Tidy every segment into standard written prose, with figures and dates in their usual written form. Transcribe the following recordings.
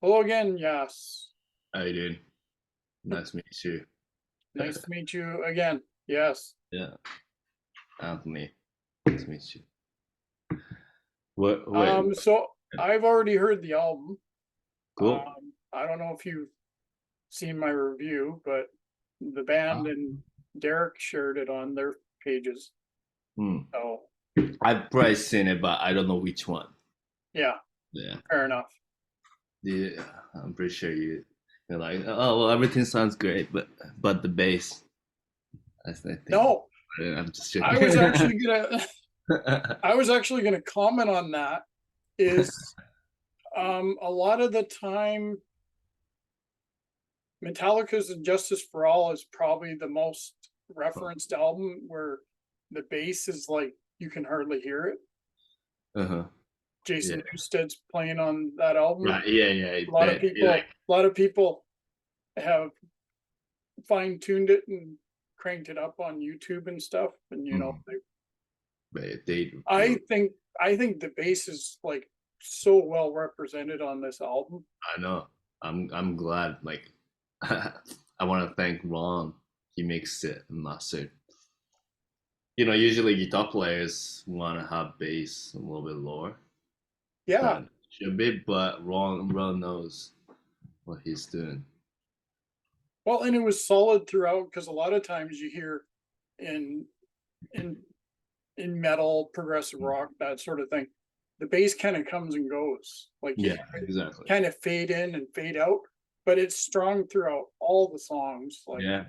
Hello again, Yas. How you doing? Nice to meet you. Nice to meet you again. Yes. Yeah, Anthony. Nice to meet you. Wait, So I've already heard the album. cool. I don't know if you've seen my review, but the band and Derek shared it on their pages. Hmm. So I've probably seen it, but I don't know which one. yeah, Yeah, fair enough. yeah. I'm pretty sure you're like, oh well, everything sounds great, but the bass. I think. No, I'm just joking. I was actually gonna I was actually gonna comment on that. Is a lot of the time Metallica's And Justice for All is probably the most referenced album where the bass is like you can hardly hear it. Uh-huh. Jason Yeah. Newsted's playing on that album. Right. Yeah. Yeah. A lot of people, Like, a lot of people have fine tuned it and cranked it up on YouTube and stuff. And you know, they. I think the bass is like so well represented on this album. I know. I'm glad. Like, I want to thank Ron. He makes it massive. Usually guitar players want to have bass a little bit lower Yeah. than it should be, but Ron knows what he's doing. Well, and it was solid throughout because a lot of times you hear in in in metal, progressive rock, that sort of thing, the bass kind of comes and goes. Like Yeah, exactly. kind of fade in and fade out, but it's strong throughout all the songs. Like Yeah,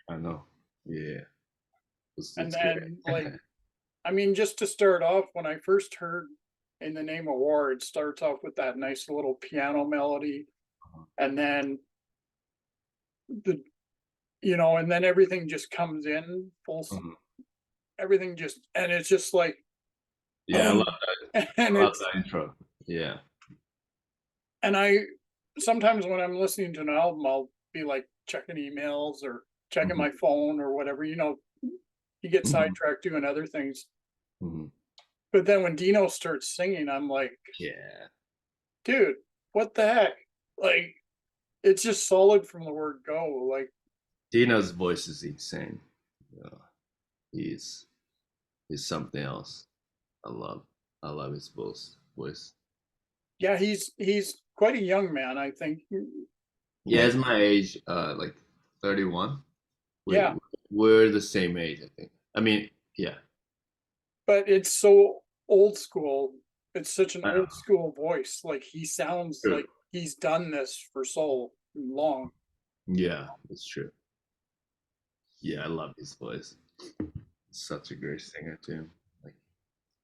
I know. Yeah, and it's great. then like I mean, just to start off, when I first heard In the Name of War, it starts off with that nice little piano melody, and then and then everything just comes in full. Mhm. Everything just and it's just like Yeah, I love that. and I love it's that intro. Yeah. and I sometimes when I'm listening to an album, I'll be like checking emails or checking Mhm. my phone or whatever. You get Mhm. sidetracked doing other things. Mhm. But then when Dino starts singing, I'm like, Yeah. dude, what the heck? Like, it's just solid from the word go. Like, Dino's voice is insane. Yeah. He's he's something else. I love I love his voice. yeah, he's quite a young man, I think. Yeah, Late, it's my age, like 31. We yeah, we're the same age, I think. I mean, yeah. but it's so old school. It's such an I know. old school voice. Like he sounds True. like he's done this for so long. Yeah, it's true. Yeah, I love his voice. Such a great singer too. Like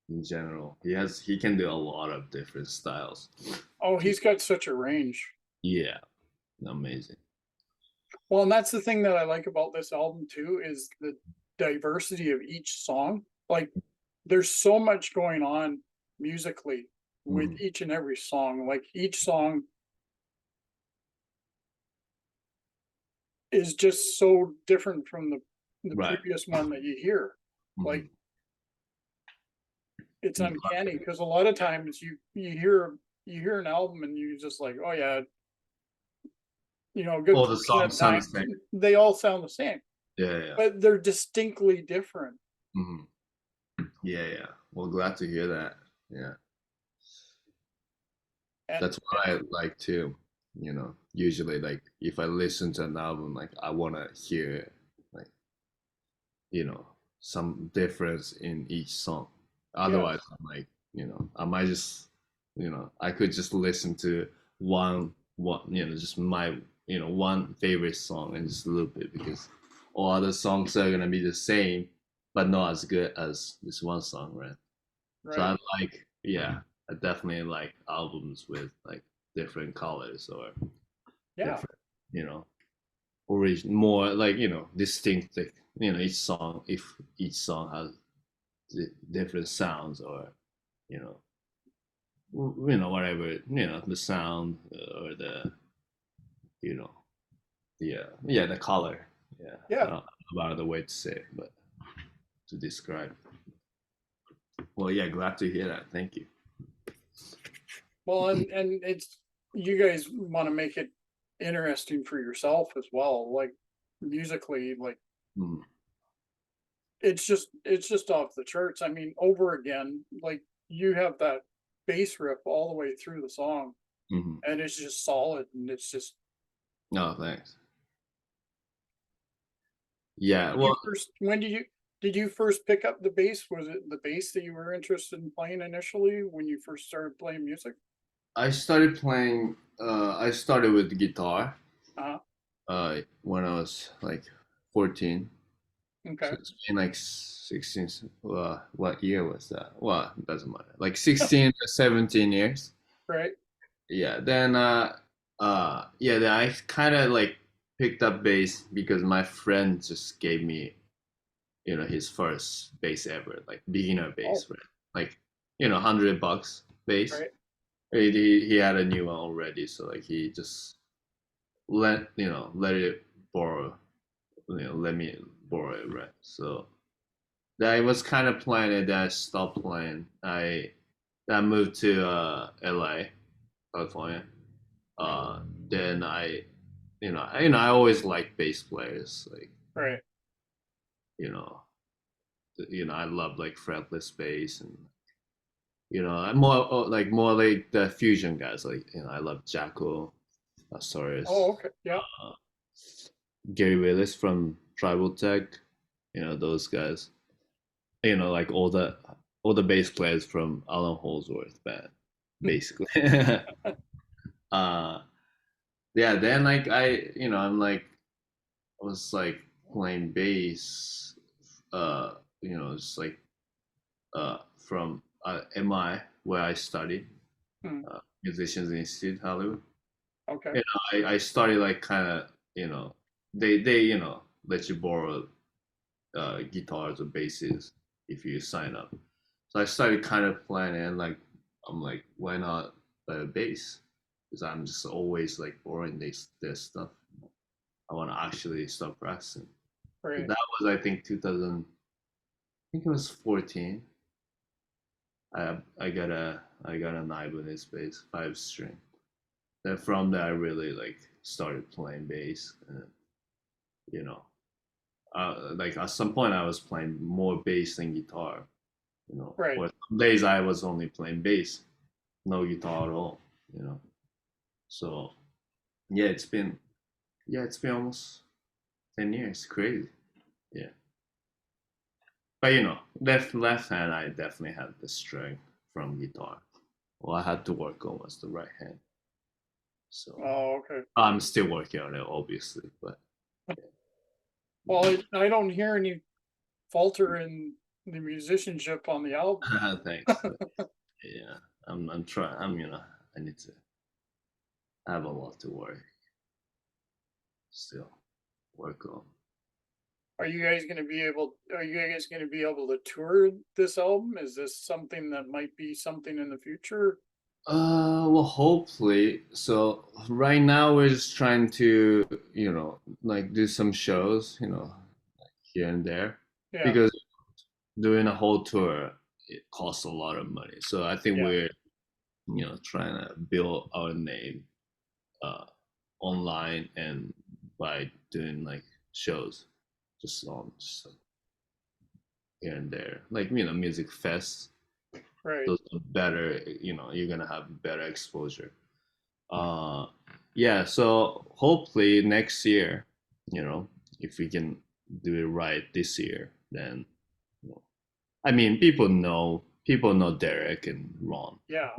in general, he can do a lot of different styles. Oh, he's got such a range. Yeah, amazing. Well, and that's the thing that I like about this album too is the diversity of each song. Like there's so much going on musically with Mhm. each and every song. Like each song is just so different from the Right. previous one that you hear. Like Mhm. it's uncanny because a lot of times you hear an album and you just like, oh yeah, a good All the portion of songs the sound time the same. they all sound the same, Yeah, yeah. but they're distinctly different. Mhm. Yeah, yeah. Well, glad to hear that. Yeah, And that's what I like too. Usually, like if I listen to an album, like I wanna hear like some difference in each song. Otherwise, yes, I'm like, I might just, I could just listen to one, just my, one favorite song and just loop it because all other songs are gonna be the same, but not as good as this one song, right? So right, I like, yeah, I definitely like albums with like different colors or yeah, different, you know, origin, more like distinct. Like, if each song has different sounds or you know, whatever, the sound or the you know, yeah, the color. Yeah, I yeah. don't know about the way to say it, but to describe. Well, yeah, glad to hear that. Thank you. Well, and you guys want to make it interesting for yourself as well, like musically, like Mm, it's just off the charts. I mean, over again, like you have that bass riff all the way through the song, mhm. and it's just solid, and it's just. No, thanks. Yeah, Did you well, first? When did you first pick up the bass? Was it the bass that you were interested in playing initially when you first started playing music? I started playing. I started with guitar. Uh, When I was like 14. So okay, it's been like 16. What year was that? Well, it doesn't matter. Like 16 to 17 years. right, Yeah. Then I kind of like picked up bass because my friend just gave me, his first bass ever, like beginner oh, bass, right? Like, $100 bass. right, He had a new one already, so like he just let it borrow, let me borrow it, right? So I was kind of playing it, then I stopped playing. I moved to LA, California. Then I always liked bass players, like, right, you know, I love like fretless bass, and I'm more like the fusion guys, like, I love Jacko, oh, Saurus, okay, yeah, uh, Gary Willis from Tribal Tech, those guys. Like all the bass players from Alan Holdsworth band, basically. uh, yeah. Then like I was like playing bass, just like from MI where I studied, hmm, Musicians Institute Hollywood. okay, I started like kind of, they let you borrow guitars or basses if you sign up. So I started kind of playing it, and like I'm like, why not bass? Because I'm just always like borrowing this stuff. I want to actually start practicing. So right. that was, I think, 2000. I think it was 14. I got an Ibanez bass, 5 string. Then from there I really like started playing bass, and you know, like at some point I was playing more bass than guitar. Right. Or some days I was only playing bass, no guitar at all. You know, so yeah, it's been almost 10 years. Crazy, yeah. But left hand, I definitely had the strength from guitar. Well, I had to work on was the right hand. So Oh, okay. I'm still working on it, obviously. But Well, I don't hear any falter in the musicianship on the album. thanks. Yeah, I'm trying. I need to have a lot to work still work on. Are you guys going to be able? Are you guys going to be able to tour this album? Is this something that might be something in the future? Well, hopefully. So right now we're just trying to, like do some shows, here and there, Yeah, because doing a whole tour, it costs a lot of money. So I think yeah, we're, trying to build our name uh online and by doing like shows just like here and there, like, music fests. right. Those are better, you're gonna have better exposure. Uh, yeah, so hopefully next year, you know, if we can do it right this year, then, you know, I mean, people know Derek and Ron, Yeah,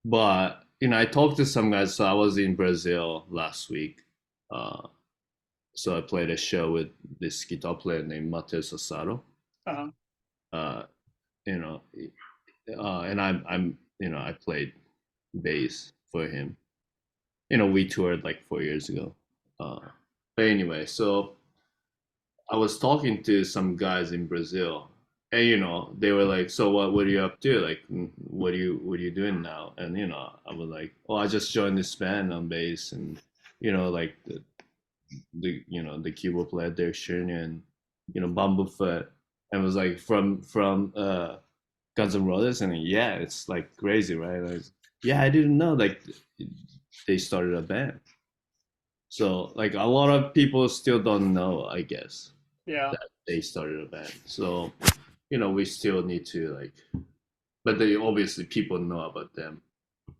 but I talked to some guys. So I was in Brazil last week. Uh, so I played a show with this guitar player named Matheus Asaro. uh-huh. Uh, you know, and I played bass for him. We toured like 4 years ago. Uh, but anyway, so I was talking to some guys in Brazil, and they were like, "So what are you up to? Like, what are you doing now?" And I was like, "Oh, I just joined this band on bass, and like the keyboard player Derek Sherinian, Bumblefoot, and was like from Guns N' Roses, and yeah, it's like crazy, right? Like, Yeah, I didn't know like they started a band. So like a lot of people still don't know, I guess, Yeah. that they started a band. So we still need to like, but they obviously people know about them.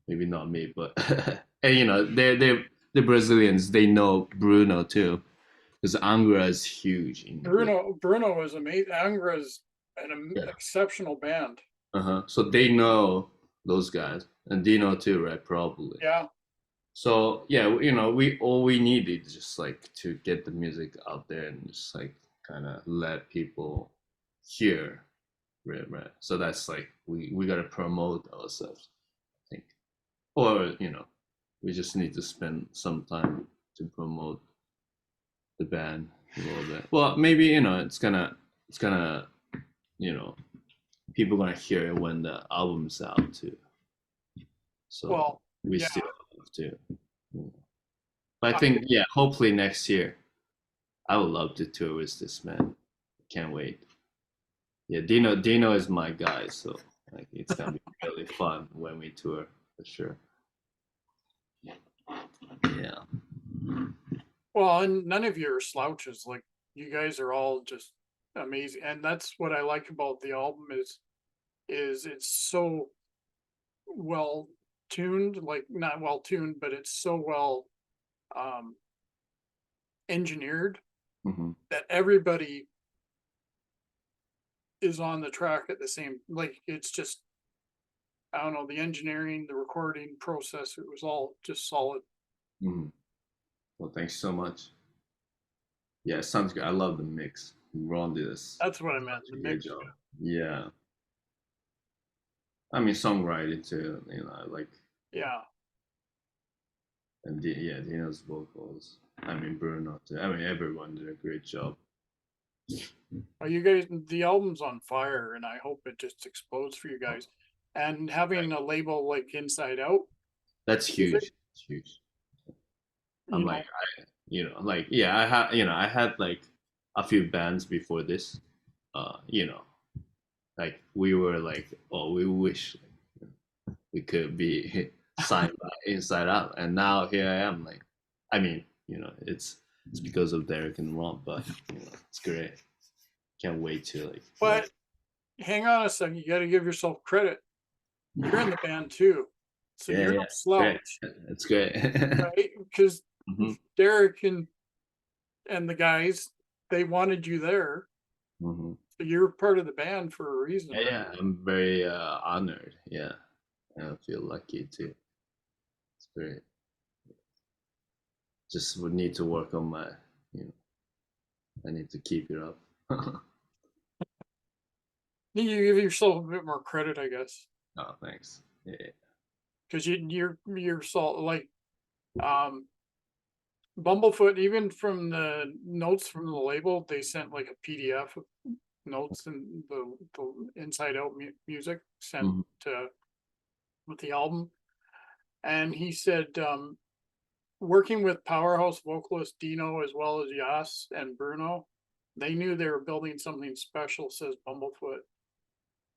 Maybe not me, but and they're the Brazilians. They know Bruno too, because Angra is huge in Brazil. Bruno is amazing. Angra's an Yeah. exceptional band. So they know those guys, and Dino too, right? Probably. Yeah. So yeah, we needed just like to get the music out there and just like kind of let people hear, right, right. So that's like we gotta promote ourselves, I think, or we just need to spend some time to promote the band a little bit. Well, maybe it's gonna you know people gonna hear it when the album's out too. So Well, we yeah. still have to. But I I, think yeah, hopefully next year. I would love to tour with this man. Can't wait. Yeah, Dino is my guy, so like it's gonna be really fun when we tour for sure. Yeah. well, and none of you are slouches. Like you guys are all just amazing, and that's what I like about the album is it's so well tuned, like not well tuned, but it's so well um engineered Hmm. that everybody is on the track at the same, like it's just, I don't know, the engineering, the recording process, it was all just solid. Hmm. Well, thanks so much. Yeah, it sounds good. I love the mix. Ron did That's what I meant. such The a great mix. job. Yeah. I mean, songwriting too. I like Yeah. and yeah, Dino's vocals. I mean, Bruno too. I mean, everyone did a great job. You guys, the album's on fire, and I hope it just explodes for you guys. And having a label like Inside Out That's Music, huge. It's huge. I'm you know, like, like, yeah, I had like a few bands before this. Uh, you know, like we were like, oh, we wish we could be signed by Inside Out, and now here I am. Like, I mean, it's because of Derek and Ron, but it's great. Can't wait to like. but hang on a second, you got to give yourself credit. You're in the band too, so Yeah, you're yeah, no it's great. slouch, It's great. right? Because Hmm. Derek and the guys, they wanted you there, Hmm. so you're part of the band for a reason. Yeah, yeah, I'm very honored. Yeah, I feel lucky too. It's great. Just would need to work on my, you know, I need to keep it up. You give yourself a bit more credit, I guess, Oh, thanks. Yeah, yeah. because you're so like um Bumblefoot. Even from the notes from the label, they sent like a PDF of notes and the Inside Out music sent Mhm. to with the album, and he said working with powerhouse vocalist Dino as well as Yas and Bruno, they knew they were building something special. Says Bumblefoot.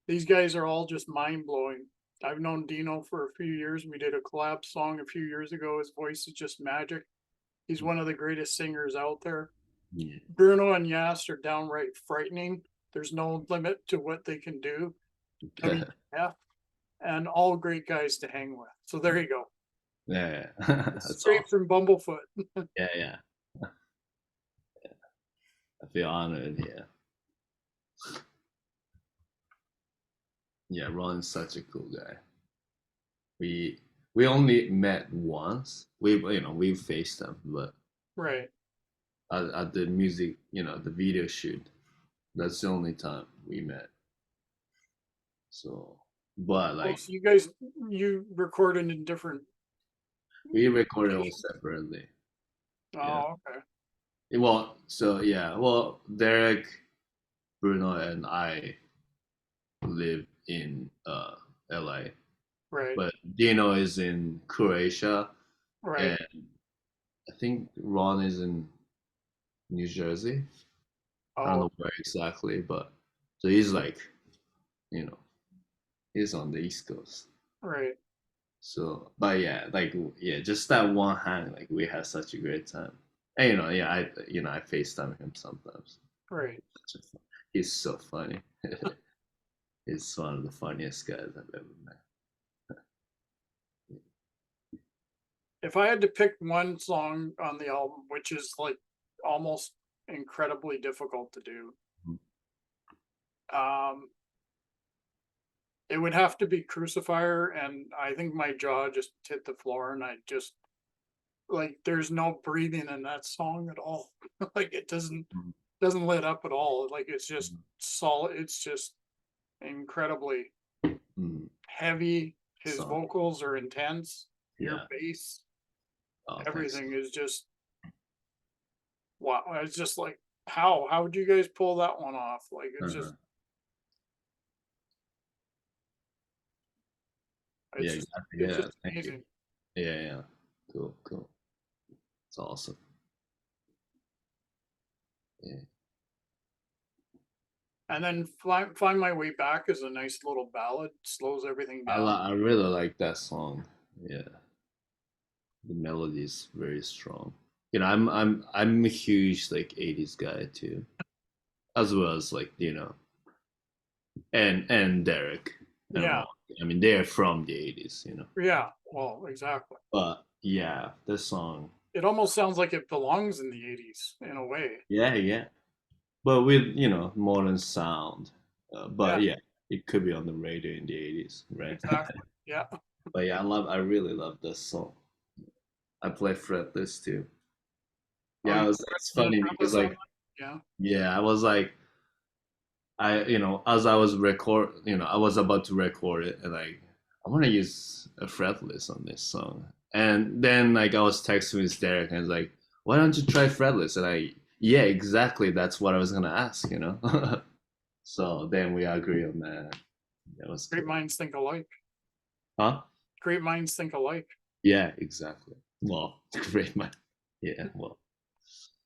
These guys are all just mind blowing. I've known Dino for a few years. We did a collab song a few years ago. His voice is just magic. He's one of the greatest singers out there. Yeah. Bruno and Yas are downright frightening. There's no limit to what they can do. I mean, yeah, and all great guys to hang with. So there you go. Yeah, that's Straight awesome. from Bumblefoot. Yeah, yeah. I feel honored. Yeah, yeah. Ron's such a cool guy. We we only met once. We've faced him, but Right. at the music, the video shoot, that's the only time we met. So, but Well, like so you guys, you recorded in different we recorded all locations. separately. Yeah. Oh, okay. Well, so yeah. Well, Derek, Bruno, and I live in LA, Right. but Dino is in Croatia, Right. and I think Ron is in New Jersey. I don't Oh, know where exactly, but so he's like, you know, he's on the East Coast. right. So, but yeah, like yeah, just that one hang, like we had such a great time. And yeah, I FaceTime him sometimes. Right. He's so funny. He's one of the funniest guys I've ever met. If I had to pick one song on the album, which is like almost incredibly difficult to do, um, it would have to be Crucifier, and I think my jaw just hit the floor, and I just like there's no breathing in that song at all. Like it Mhm. doesn't let up at all. Like it's just Mhm. solid. It's just incredibly Mhm. heavy. His So vocals are intense. Your yeah. bass, Oh, thanks. everything is just wow. It's just like how would you guys pull that one off? Like Uh-huh. Yeah, exactly. it's Yeah, just thank you. amazing. Yeah, yeah. Cool, cool. It's awesome. Yeah. And then find my way back is a nice little ballad. Slows everything down. I really like that song. Yeah. The melody is very strong. I'm a huge like 80s guy too, as well as like and Derek and Yeah, Ron. I mean, they're from the 80s. yeah. Well, exactly. But yeah, this song, It almost sounds like it belongs in the '80s in a way. yeah, yeah. But with modern sound, but Yeah, yeah, it could be on the radio in the 80s, right? exactly. Yeah. But yeah, I really love this song. I play fretless too. Oh, Yeah, it's you funny because fretless on like that? Yeah. yeah, I was like as I was I was about to record it, and like I want to use a fretless on this song, and then like I was texting with Derek, and it's like, why don't you try fretless? And yeah, exactly, that's what I was gonna ask. So then we agree on that. That was Great cool. minds think alike. Huh? Great minds think alike. Yeah, exactly. Well, great man. Yeah, well,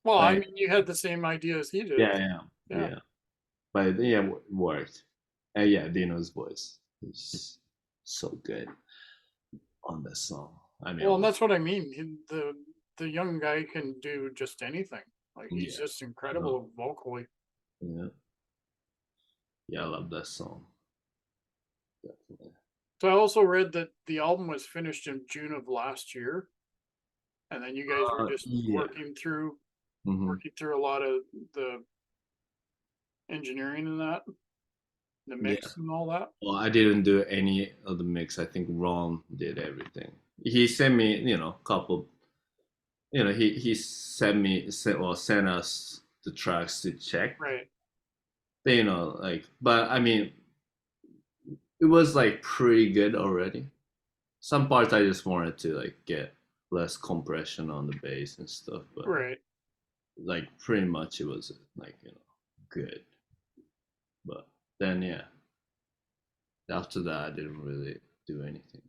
Well, I but mean, you had the same idea as he did. yeah, yeah, Yeah. yeah. But yeah, it worked. And yeah, Dino's voice is so good on this song. I mean, Well, and that's what I mean. The young guy can do just anything. Like he's yeah, just uh-huh, incredible vocally. yeah, yeah. I love that song. Definitely. So I also read that the album was finished in June of last year, and then you guys were just Yeah. Hmm. working through a lot of the engineering and that, the Yeah. mix and all that. Well, I didn't do any of the mix. I think Ron did everything. He sent me, couple. He sent us the tracks to check. Right. Like, but I mean, it was like pretty good already. Some parts I just wanted to like get less compression on the bass and stuff, but Right. like pretty much it was like good. But then yeah, after that I didn't really do anything.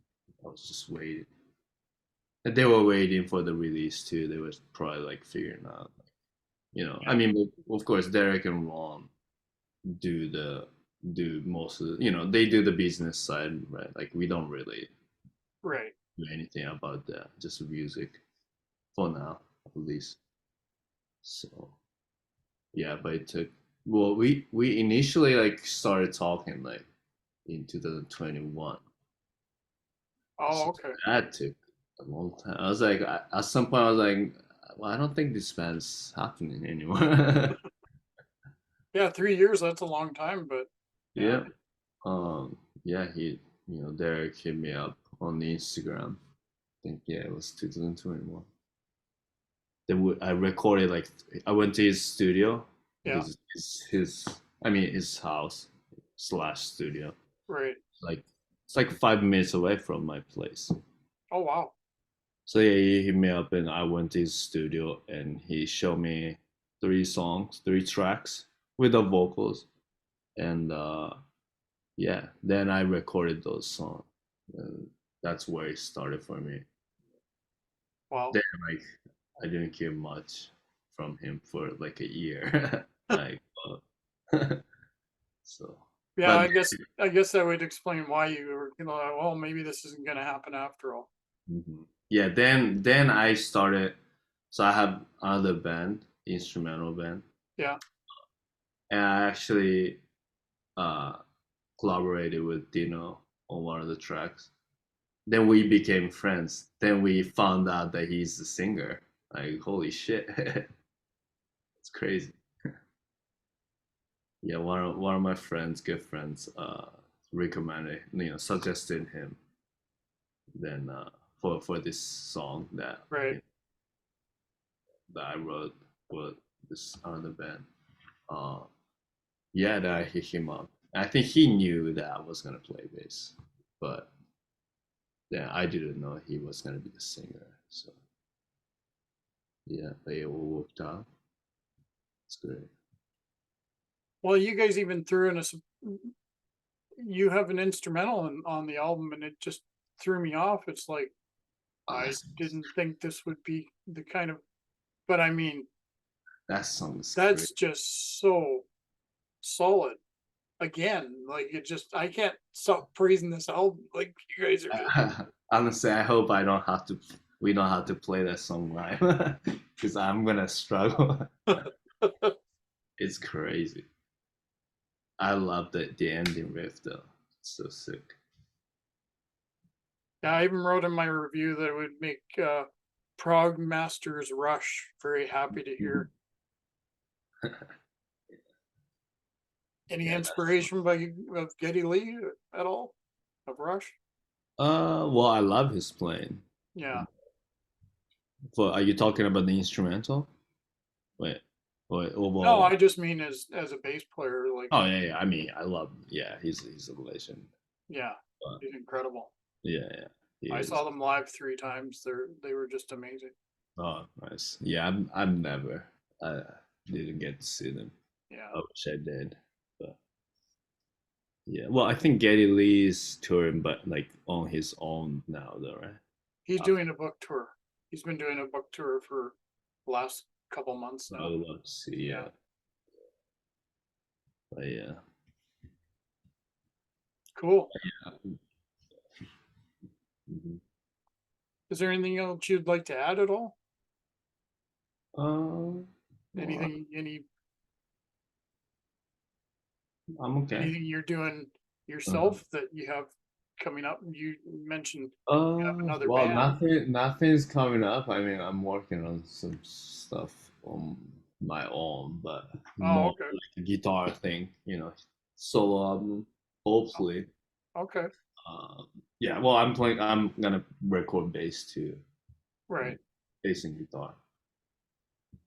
I was just waiting. And they were waiting for the release too. They was probably like figuring out, I Yeah. mean, of course, Derek and Ron do the do most of they do the business side, right? Like we don't really Right. do anything about that, just music for now, at least. So yeah, but it took. Well, we initially like started talking like in 2021. Oh, So okay. that took a long time. I was like, at some point, I was like, well, I don't think this band's happening anymore. Yeah, 3 years, that's a long time, but yeah. Yeah. Yeah, Derek hit me up on the Instagram. I think yeah, it was 2021. I recorded like I went to his studio, Yeah. I mean his house slash studio. Right. Like it's like 5 minutes away from my place. Oh wow. So yeah, he hit me up and I went to his studio and he showed me 3 tracks with the vocals and yeah, then I recorded those songs. And that's where it started for me. Wow. Then like I didn't hear much from him for like a year. Like so Yeah, but I guess that would explain why you were you know, like, well, maybe this isn't going to happen after all. Yeah, then I started. So I have another band, instrumental band. Yeah. And I actually collaborated with Dino on one of the tracks. Then we became friends. Then we found out that he's the singer. Like, holy shit. It's crazy. Yeah, one of my friends, good friends, recommended, suggested him then for this song that Right. that I wrote for this other band. Yeah, that I hit him up. I think he knew that I was gonna play bass, but then I didn't know he was gonna be the singer. So yeah, but it all worked out. It's great. Well, you guys even threw in you have an instrumental on the album, and it just threw me off. It's like, I didn't think this would be the kind of, but I mean, That song is that's great. just so solid. Again, like it just, I can't stop praising this album. Like you guys are just, Honestly, I hope we don't have to play that song live because I'm gonna struggle. It's crazy. I love the ending riff though. It's so sick. yeah, I even wrote in my review that it would make Prog Masters Rush very happy to hear. Any Yeah, inspiration by of Geddy Lee at all? Of Rush? well, I love his playing. Yeah. Are you talking about the instrumental? Wait, wait, No, well, I just mean as a bass player, like, oh yeah, yeah. I mean, I love. Yeah, he's a legend. yeah, But he's incredible. yeah, yeah, he I is. saw them live 3 times. They were just amazing. Oh, nice. Yeah, I'm never. I didn't get to see them. Yeah. I wish I did, but yeah. Well, I think Geddy Lee is touring, but like on his own now, though, right? He's doing a book tour. He's been doing a book tour for the last couple months I now. would love to see. Yeah. Yeah, but yeah. Cool. Mhm. Is there anything else you'd like to add at all? Well, I'm okay. Anything you're doing Uh, yourself that you have coming up? You mentioned you have another well, band. nothing's coming up. I mean, I'm working on some stuff on my own, but Oh, more okay. like a guitar thing, solo album, hopefully. Okay. Yeah, well, I'm gonna record bass too, Right. bass and guitar.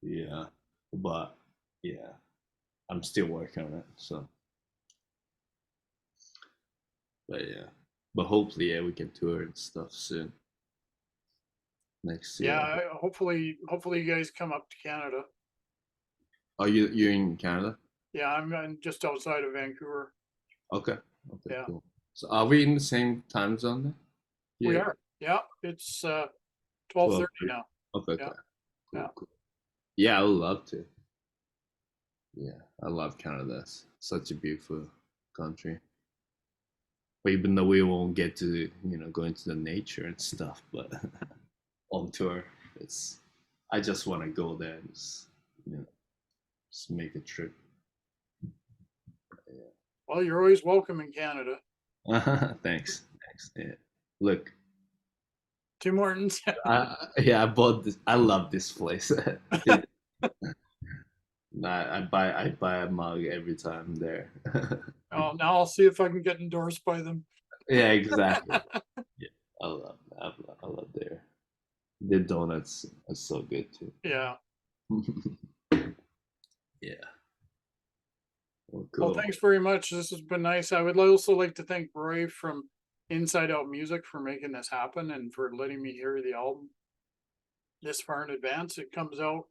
Yeah, but yeah, I'm still working on it. So, but yeah, but hopefully, yeah, we can tour and stuff soon next year. Yeah. Hopefully you guys come up to Canada. Are you in Canada? Yeah, I'm just outside of Vancouver. Okay. Okay, Yeah, cool. So are we in the same time zone then? we Yeah. are. Yeah, it's 12. 12:30 now. Okay, Yeah, okay. Cool, yeah. cool. Yeah, I would love to. Yeah, I love Canada. It's such a beautiful country. But even though we won't get to, go into the nature and stuff, but on tour, I just want to go there and just make a trip. Well, you're always welcome in Canada. Thanks. Thanks. Yeah. Look, Tim Hortons. I bought this. I love this place. I buy a mug every time I'm there. Oh, now I'll see if I can get endorsed by them. Yeah, exactly. Yeah, I love their donuts are so good too. Yeah. Yeah. Well, Well, cool. thanks very much. This has been nice. I would also like to thank Roy from Inside Out Music for making this happen and for letting me hear the album this far in advance. It comes out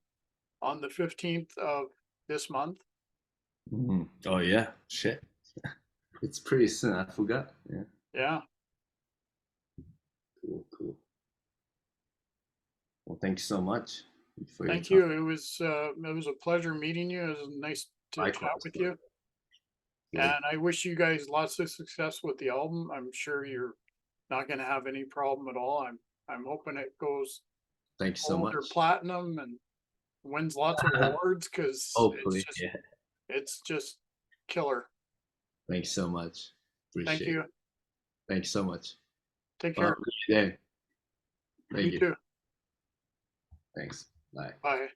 on the 15th of this month. Oh yeah, shit. It's pretty soon. I forgot. Yeah. Yeah. Cool, cool. Well, thank you so much for your Thank time. you. It was a pleasure meeting you. It was nice to chat Likewise. with you. And I wish you guys lots of success with the album. I'm sure you're not gonna have any problem at all. I'm hoping it goes Thank you so gold or much. platinum and wins lots of awards because Hopefully, yeah. it's just killer. Thank you so much. Thank Appreciate you. it. Thank you so much. Take Well, care. have a good day. Thank You you. too. Thanks. Bye. Bye.